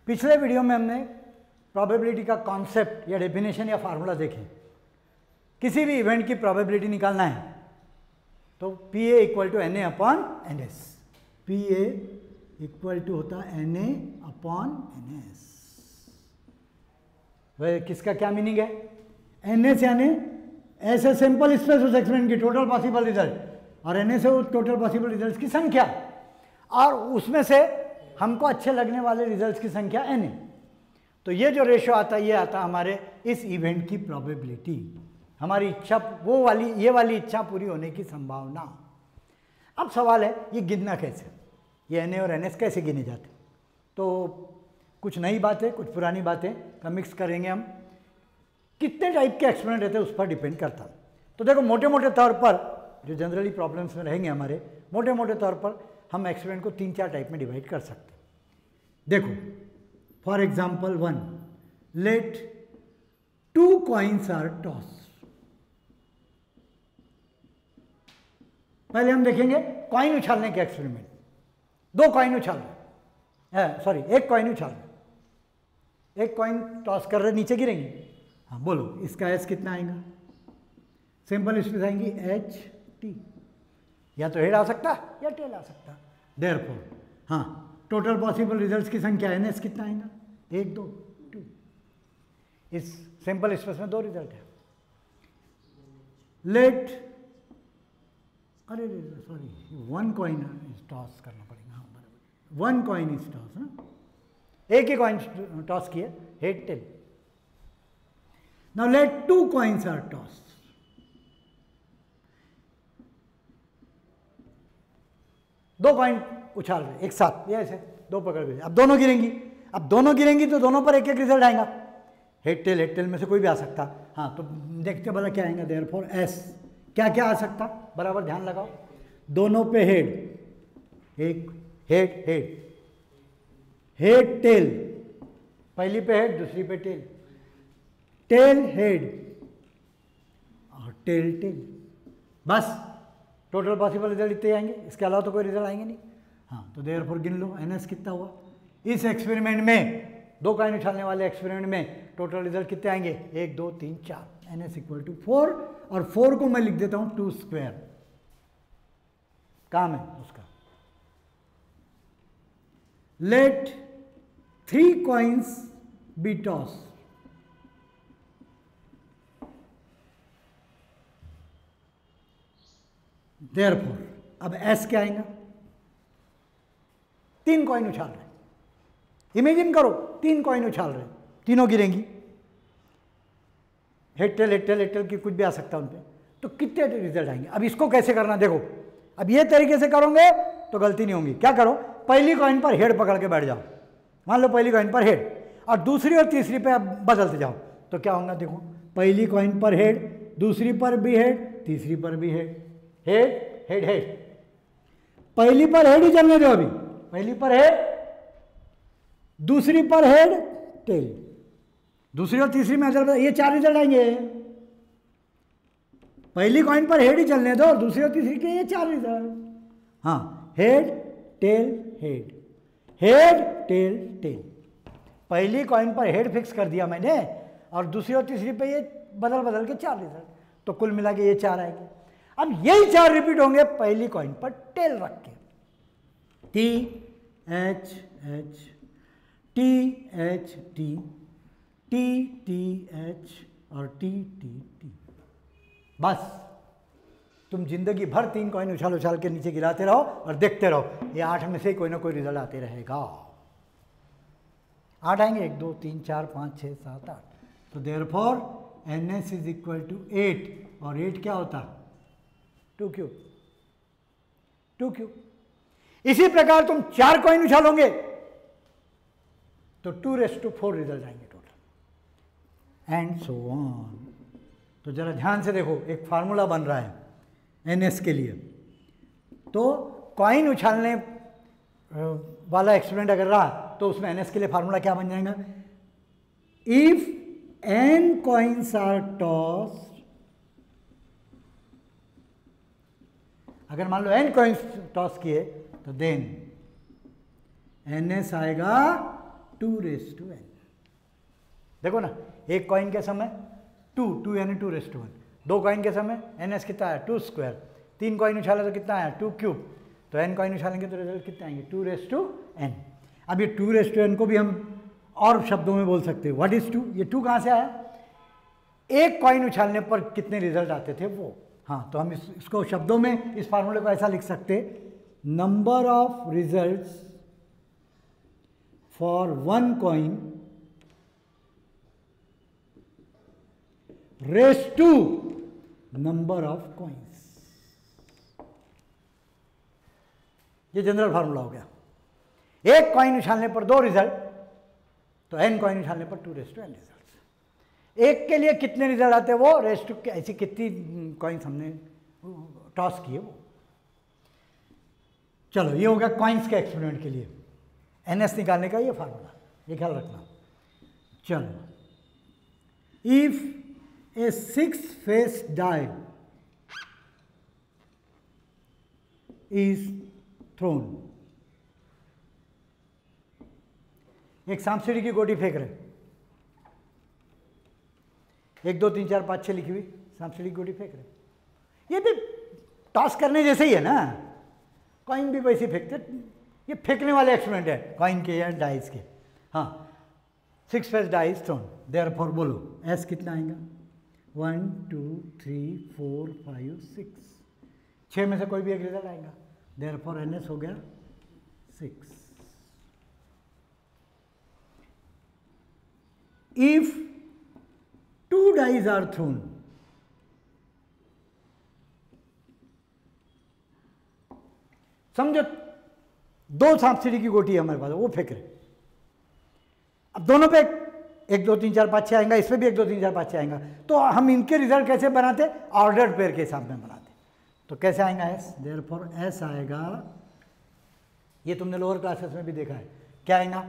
पिछले वीडियो में हमने प्रोबेबिलिटी का कॉन्सेप्ट या डेफिनेशन या फार्मूला देखे। किसी भी इवेंट की प्रोबेबिलिटी निकालना है तो P A equal to N A upon N S. P A equal to होता है N A upon N S. वह किसका क्या मीनिंग है? एन एस यानी ऐसे सिंपल स्पेस उस एक्सपेरिमेंट की टोटल पॉसिबल रिजल्ट और एन एस है टोटल पॉसिबल रिजल्ट की संख्या, और उसमें से हमको अच्छे लगने वाले रिजल्ट्स की संख्या एन है। तो ये जो रेशियो आता है ये आता हमारे इस इवेंट की प्रोबेबिलिटी, हमारी इच्छा वो वाली ये वाली इच्छा पूरी होने की संभावना। अब सवाल है ये गिनना कैसे, ये एन ए और एन एस कैसे गिने जाते? तो कुछ नई बातें कुछ पुरानी बातें का मिक्स करेंगे हम। कितने टाइप के एक्सपेरिमेंट रहते हैं उस पर डिपेंड करता है। तो देखो मोटे मोटे तौर पर जो जनरली प्रॉब्लम्स में रहेंगे हमारे, मोटे मोटे तौर पर हम एक्सपेरिमेंट को 3-4 टाइप में डिवाइड कर सकते हैं। देखो for example 1, let 2 coins are toss. पहले हम देखेंगे कॉइन उछालने के एक्सपेरिमेंट। 2 कॉइन उछाल रहे, सॉरी 1 कॉइन उछाल रहे, 1 कॉइन टॉस कर रहे, नीचे गिरेंगे। हाँ बोलो इसका एस कितना आएगा? सिंपल इसमें आएंगी एच टी, या तो हेड आ सकता है या टेल आ सकता है। देयरफॉर हाँ टोटल पॉसिबल रिजल्ट्स की संख्या एन एस कितना आएगा? 1 2 2। इस सिंपल स्पेस में 2 रिजल्ट है। लेट अरे सॉरी 1 कॉइन टॉस करना पड़ेगा। हाँ बराबर 1 कॉइन इज टॉस। हाँ एक ही कॉइन टॉस किए, head tail. Now let 2 coins are toss. दो कॉइन उछाल रहे एक साथ, ये ऐसे 2 पकड़ के, अब दोनों गिरेंगी। अब दोनों गिरेंगी तो दोनों पर एक एक रिजल्ट आएगा, हेड टेल में से कोई भी आ सकता। हाँ तो देखते भला क्या आएगा। देयरफॉर एस क्या क्या आ सकता, बराबर ध्यान लगाओ। दोनों पे हेड, एक हेड हेड हेड टेल, पहली पे हेड दूसरी पे टेल, टेल हेड और टेल टेल। बस टोटल पॉसिबल रिजल्ट इतने आएंगे, इसके अलावा तो कोई रिजल्ट आएंगे नहीं। हाँ तो देयरफॉर गिन लो एन एस कितना हुआ। इस एक्सपेरिमेंट में 2 कॉइन उछालने वाले एक्सपेरिमेंट में टोटल रिजल्ट कितने आएंगे? 1 2 3 4। एन एस इक्वल टू 4, और 4 को मैं लिख देता हूं 2 स्क्वायर। काम है उसका। Let 3 coins be toss. Therefore अब एस क्या आएगा? 3 कॉइन उछाल रहे, इमेजिन करो 3 कॉइन उछाल रहे, तीनों गिरेंगी, हेड टेल की कुछ भी आ सकता है उन पे। तो कितने रिजल्ट आएंगे? अब इसको कैसे करना देखो। अब ये तरीके से करोगे तो गलती नहीं होगी। क्या करो, पहली कॉइन पर हेड पकड़ के बैठ जाओ। मान लो पहली कॉइन पर हेड और दूसरी और तीसरी पे अब बदलते जाओ, तो क्या होगा देखो। पहली कॉइन पर हेड, दूसरी पर भी हेड, तीसरी पर भी हेड, हेड हेड हेड। पहली पर हेड ही चलने दो, अभी पहली पर हेड, दूसरी पर हेड टेल, दूसरी और तीसरी में अदर, ये 4 रिजल्ट आएंगे। पहली कॉइन पर हेड ही चलने दो, दूसरी और तीसरी के ये 4 रिजल्ट। हाँ head tail head, head tail tail. पहली कॉइन पर हेड फिक्स कर दिया मैंने और दूसरी और तीसरी पे ये बदल बदल के 4 रिजल्ट, तो कुल मिला के ये 4 आएंगे। अब यही 4 रिपीट होंगे पहली कॉइन पर टेल रख के। T H H, T H T, T T H और टी टी टी। बस तुम जिंदगी भर 3 कॉइन उछाल उछाल के नीचे गिराते रहो और देखते रहो, ये 8 में से कोई ना कोई रिजल्ट आते रहेगा। 8 आएंगे, 1 2 3 4 5 6 7 8। तो therefore N S is equal to 8, और 8 क्या होता? 2 क्यूब, 2 क्यूब। इसी प्रकार तुम 4 कॉइन उछालोगे तो 2⁴ रिजल्ट आएंगे टोटल, एंड सो ऑन। तो जरा ध्यान से देखो, एक फार्मूला बन रहा है एन एस के लिए। तो कॉइन उछालने वाला एक्सपेरिमेंट अगर रहा तो उसमें एन एस के लिए फार्मूला क्या बन जाएगा? If N coins are toss, अगर मान लो n कॉइन्स टॉस किए तो देन एन एस आएगा 2n। देखो ना, एक कॉइन के समय 2 यानी 2n। दो कॉइन के समय ns कितना है 2²। 3 कॉइन उछाले तो कितना है 2³ तो n कॉइन उछालेंगे तो रिजल्ट कितने आएंगे 2n। अब ये 2n को भी हम और शब्दों में बोल सकते हैं। What is 2? ये 2 कहाँ से आया? एक कॉइन उछालने पर कितने रिजल्ट आते थे वो। हाँ, तो हम इसको शब्दों में इस फार्मूले को ऐसा लिख सकते, number of results for 1 coin raise to number of coins. ये जनरल फार्मूला हो गया। एक कॉइन उछालने पर 2 रिजल्ट, तो n कॉइन उछालने पर 2n रिजल्ट। एक के लिए कितने रिजल्ट आते हैं वो रेस टू, ऐसी कितनी कॉइन्स हमने टॉस किए वो। चलो, ये हो गया कॉइन्स के एक्सपेरिमेंट के लिए ns निकालने का ये फार्मूला, ये ख्याल रखना। चलो, if a 6 face die is thrown, एक सांप सीढ़ी की गोटी फेंक रहे, 1 2 3 4 5 6 लिखी हुई सांप सीढ़ी की गोटी फेंक रहे। ये भी टॉस करने जैसे ही है ना, कॉइन भी वैसे फेंकते, ये फेंकने वाले एक्सपेरिमेंट है कॉइन के या डाइस के। हाँ, 6 face die is thrown, therefore बोलो एस कितना आएगा 1 2 3 4 5 6, 6 में से कोई भी एक रिजल्ट आएगा, देयरफॉर एनएस हो गया 6। इफ 2 dice are thrown, समझो 2 सांप सीढ़ी की गोटी है हमारे पास, वो फेंक रहे। अब दोनों पे 1 2 3 4 5 6 आएगा, इसमें भी 1 2 3 4 5 6 आएगा, तो हम इनके रिजल्ट कैसे बनाते? ऑर्डर्ड पेयर के हिसाब में बनाते। तो कैसे आएगा एस? देयरफॉर एस आएगा, ये तुमने लोअर क्लासेस में भी देखा है, क्या आएगा?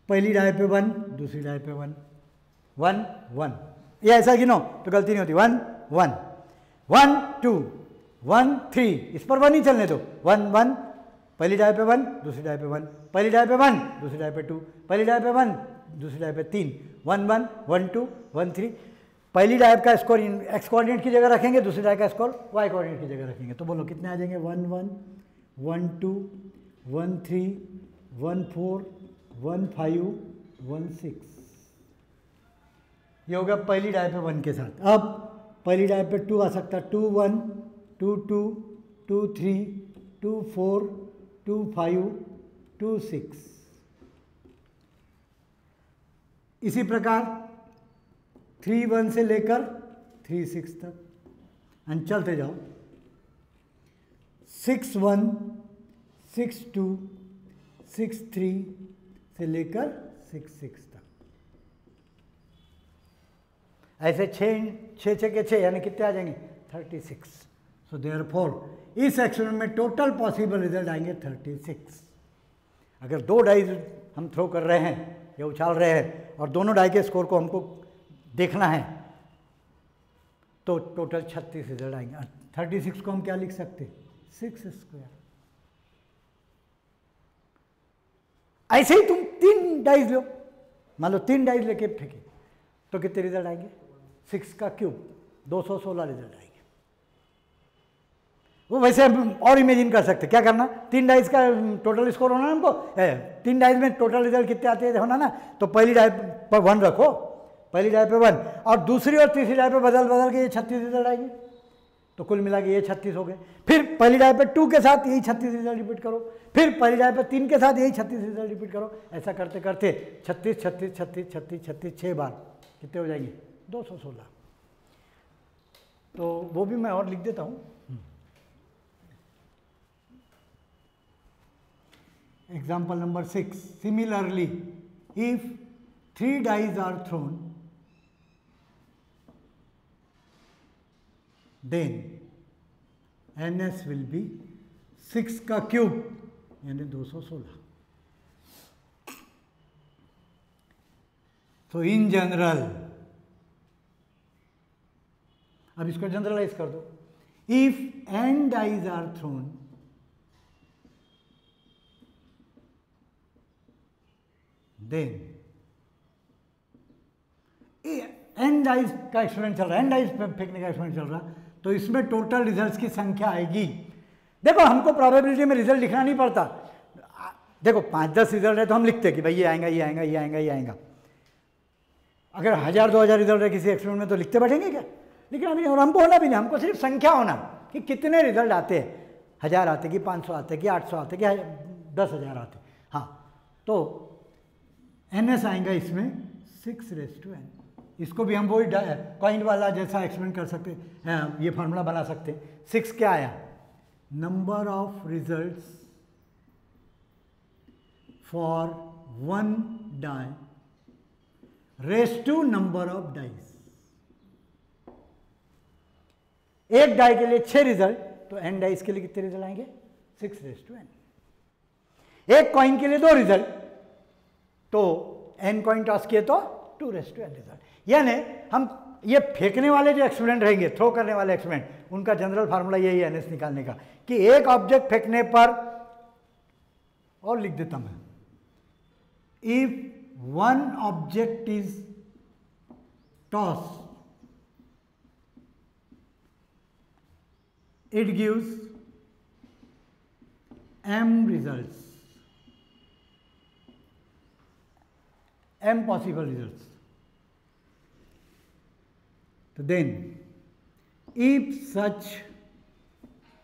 पहली डाई पे 1, दूसरी डाई पे 1 1 1, ये ऐसा गिनो तो गलती नहीं होती। 1 1 1 2 1 3, इस पर 1 ही चलने दो। 1 1, पहली डाई पे 1, दूसरी डाई पे 1, पहली डाई पे 1, दूसरी डाई पे 2, पहली डाई पे 1, दूसरी डाई पे 3, 1 1 1 2 1 3। पहली डाई का स्कोर एक्स कोऑर्डिनेट की जगह रखेंगे, दूसरी डाई का स्कोर वाई कोऑर्डिनेट की जगह रखेंगे, तो बोलो कितने आ जाएंगे? 1 1 1 2 1 3 1 4 1 5 1 6। ये होगा पहली डाई पे 1 के साथ। अब पहली डाई पे 2 आ सकता है, 2 1 2 2 2 3 2 4 2 5 2 6। इसी प्रकार 3 1 से लेकर 3 6 तक, एंड चलते जाओ 6 1 6 2 6 3 से लेकर 6 6 तक। ऐसे 6 6 के 6 यानी कितने आ जाएंगे? 36। सो देयरफॉर इस एक्सपेरिमेंट में टोटल पॉसिबल रिजल्ट आएंगे 36। अगर 2 डाई हम थ्रो कर रहे हैं या उछाल रहे हैं और दोनों डाई के स्कोर को हमको देखना है, तो टोटल 36 रिजल्ट आएंगे। 36 को हम क्या लिख सकते? 6²। ऐसे ही तुम 3 डाइज लो, मान लो 3 डाइज लेके फेंके, तो कितने रिजल्ट आएंगे? 6 का क्यूब 216 रिजल्ट आएंगे। वो वैसे और इमेजिन कर सकते, क्या करना? 3 डाइज का टोटल स्कोर होना हमको, 3 डाइज में टोटल रिजल्ट कितने आते हैं होना ना, तो पहली डाई पर 1 रखो, पहली डाई पे 1, और दूसरी और तीसरी डाई पे बदल बदल के ये 36 रिजल्ट आएंगे, तो कुल मिला के ये 36 हो गए। फिर पहली डाई पे 2 के साथ यही 36 रिजल्ट रिपीट करो, फिर पहली डाई पे 3 के साथ यही 36 रिजल्ट रिपीट करो। ऐसा करते करते 36 36 36 36 36 6 बार कितने हो जाएंगे? 216। तो वो भी मैं और लिख देता हूँ। Example number 6, similarly if 3 dice are thrown, then ns will be 6 का क्यूब यानी 216। तो इन जनरल, अब इसको जनरलाइज कर दो, if n dice are thrown, then N dice का एक्सपेरिमेंट चल रहा है, एन डाइस फेंकने का एक्सपेरिमेंट चल रहा है, तो इसमें टोटल रिजल्ट्स की संख्या आएगी। देखो हमको प्रोबेबिलिटी में रिजल्ट लिखना नहीं पड़ता। देखो 5-10 रिजल्ट है तो हम लिखते हैं कि भाई ये आएगा, ये आएगा, ये आएगा, ये आएगा। अगर 1000-2000 रिजल्ट है किसी एक्सपेरिमेंट में तो लिखते बैठेंगे क्या? लिखना भी नहीं, और हमको होना भी नहीं, हमको सिर्फ संख्या होना कि कितने रिजल्ट आते हैं, 1000 आते कि 500 आते कि 800 आते कि 10,000 आते। हाँ, तो NS आएगा इसमें 6⁻n। इसको भी हम वही कॉइन वाला जैसा एक्सपेरिमेंट कर सकते हैं, ये फार्मूला बना सकते हैं। 6 क्या आया? Number of results for 1 die raise to number of dice. एक डाई के लिए 6 रिजल्ट, तो n डाइस के लिए कितने रिजल्ट आएंगे? 6⁻n। एक कॉइन के लिए 2 रिजल्ट, तो n कॉइन टॉस किए तो 2⁻n रिजल्ट। यानी हम ये फेंकने वाले जो एक्सपेरिमेंट रहेंगे, थ्रो करने वाले एक्सपेरिमेंट, उनका जनरल फार्मूला यही है NS निकालने का कि एक ऑब्जेक्ट फेंकने पर, और लिख देता मैं, if one object is tossed, it gives m results, m possible results. So then, if such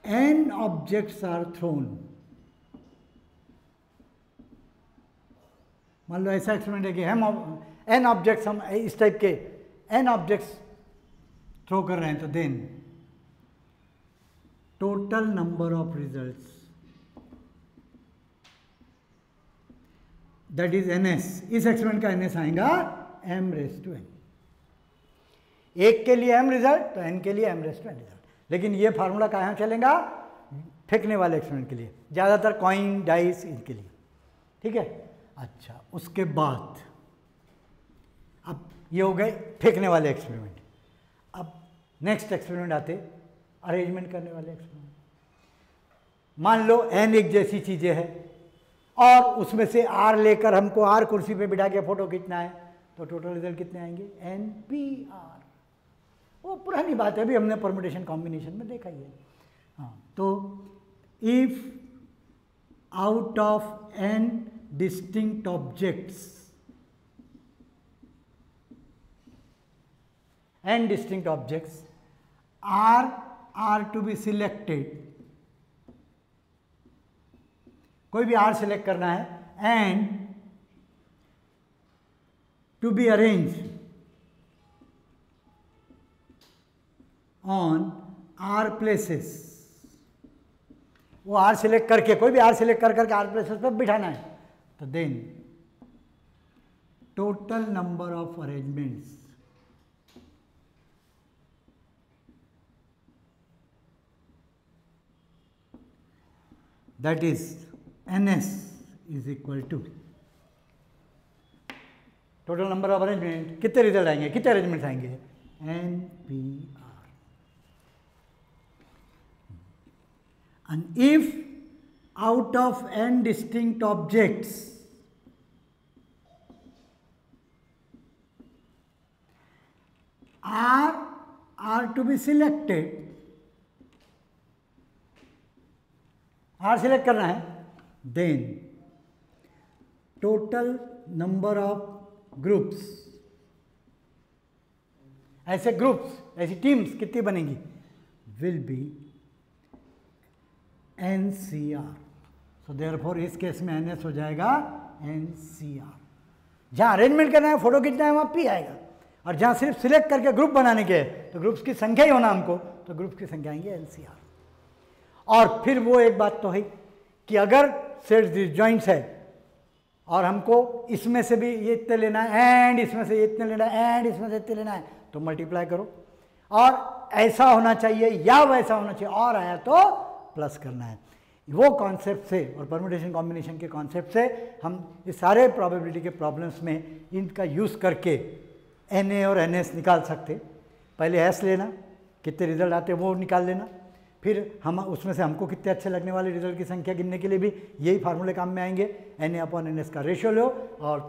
n objects are thrown, मान लो ऐसा एक्सपेरिमेंट है कि हम n ऑब्जेक्ट्स, हम इस टाइप के n ऑब्जेक्ट्स थ्रो कर रहे हैं, तो then total number of results that is NS, इस एक्सपेरिमेंट का NS आएगा m⁻n। एक के लिए m रिजल्ट तो n के लिए m⁻n रिजल्ट। लेकिन ये फार्मूला कहाँ चलेगा? फेंकने वाले एक्सपेरिमेंट के लिए, ज़्यादातर कॉइन डाइस इनके लिए। ठीक है, अच्छा, उसके बाद अब ये हो गए फेंकने वाले एक्सपेरिमेंट। अब नेक्स्ट एक्सपेरिमेंट आते अरेंजमेंट करने वाले एक्सपेरिमेंट। मान लो n एक जैसी चीज़ें हैं और उसमें से r लेकर हमको r कुर्सी पे बिठा के फोटो खींचना है, तो टोटल रिजल्ट कितने आएंगे? NPR। वो पुरानी बात है, अभी हमने परम्यूटेशन कॉम्बिनेशन में देखा ही है। हाँ, तो if out of n distinct objects, n distinct objects are to be selected, कोई भी r सिलेक्ट करना है, and to be arranged on r places। वो r सिलेक्ट करके, कोई भी r सिलेक्ट करके r प्लेसेस पे बिठाना है, तो then total number of arrangements that is NS is equal to total number of arrangement. कितने रिजल्ट आएंगे, कितने अरेंजमेंट्स आएंगे? NPR। And if out of n distinct objects are to be selected, r select करना है, then total number of groups, ऐसे groups, ऐसी teams कितनी बनेंगी? will be NCR। So therefore इस केस में NS हो जाएगा NCR। जहाँ अरेंजमेंट करना है, फोटो खींचना है, वहाँ P आएगा, और जहाँ सिर्फ सिलेक्ट करके ग्रुप बनाने के तो ग्रुप्स की संख्या ही होना हमको, तो ग्रुप्स की संख्या आएंगे NCR। और फिर वो एक बात तो है कि अगर सेट डिसजॉइंट्स है और हमको इसमें से भी ये इतने लेना है एंड इसमें से ये इतने लेना है एंड इसमें से इतने लेना है, तो मल्टीप्लाई करो, और ऐसा होना चाहिए या वैसा होना चाहिए, और आया तो प्लस करना है। वो कॉन्सेप्ट से और परम्यूटेशन कॉम्बिनेशन के कॉन्सेप्ट से हम इस सारे प्रोबेबिलिटी के प्रॉब्लम्स में इनका यूज़ करके NA और NS निकाल सकते। पहले S लेना, कितने रिजल्ट आते हैं वो निकाल लेना, फिर हम उसमें से हमको कितने अच्छे लगने वाले रिजल्ट की संख्या गिनने के लिए भी यही फार्मूले काम में आएंगे। NA/NS का रेशियो लो और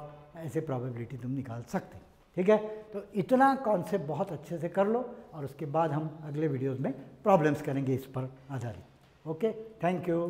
ऐसे प्रोबेबिलिटी तुम निकाल सकते हो। ठीक है, तो इतना कॉन्सेप्ट बहुत अच्छे से कर लो और उसके बाद हम अगले वीडियोज़ में प्रॉब्लम्स करेंगे इस पर आधारित। Okay, thank you.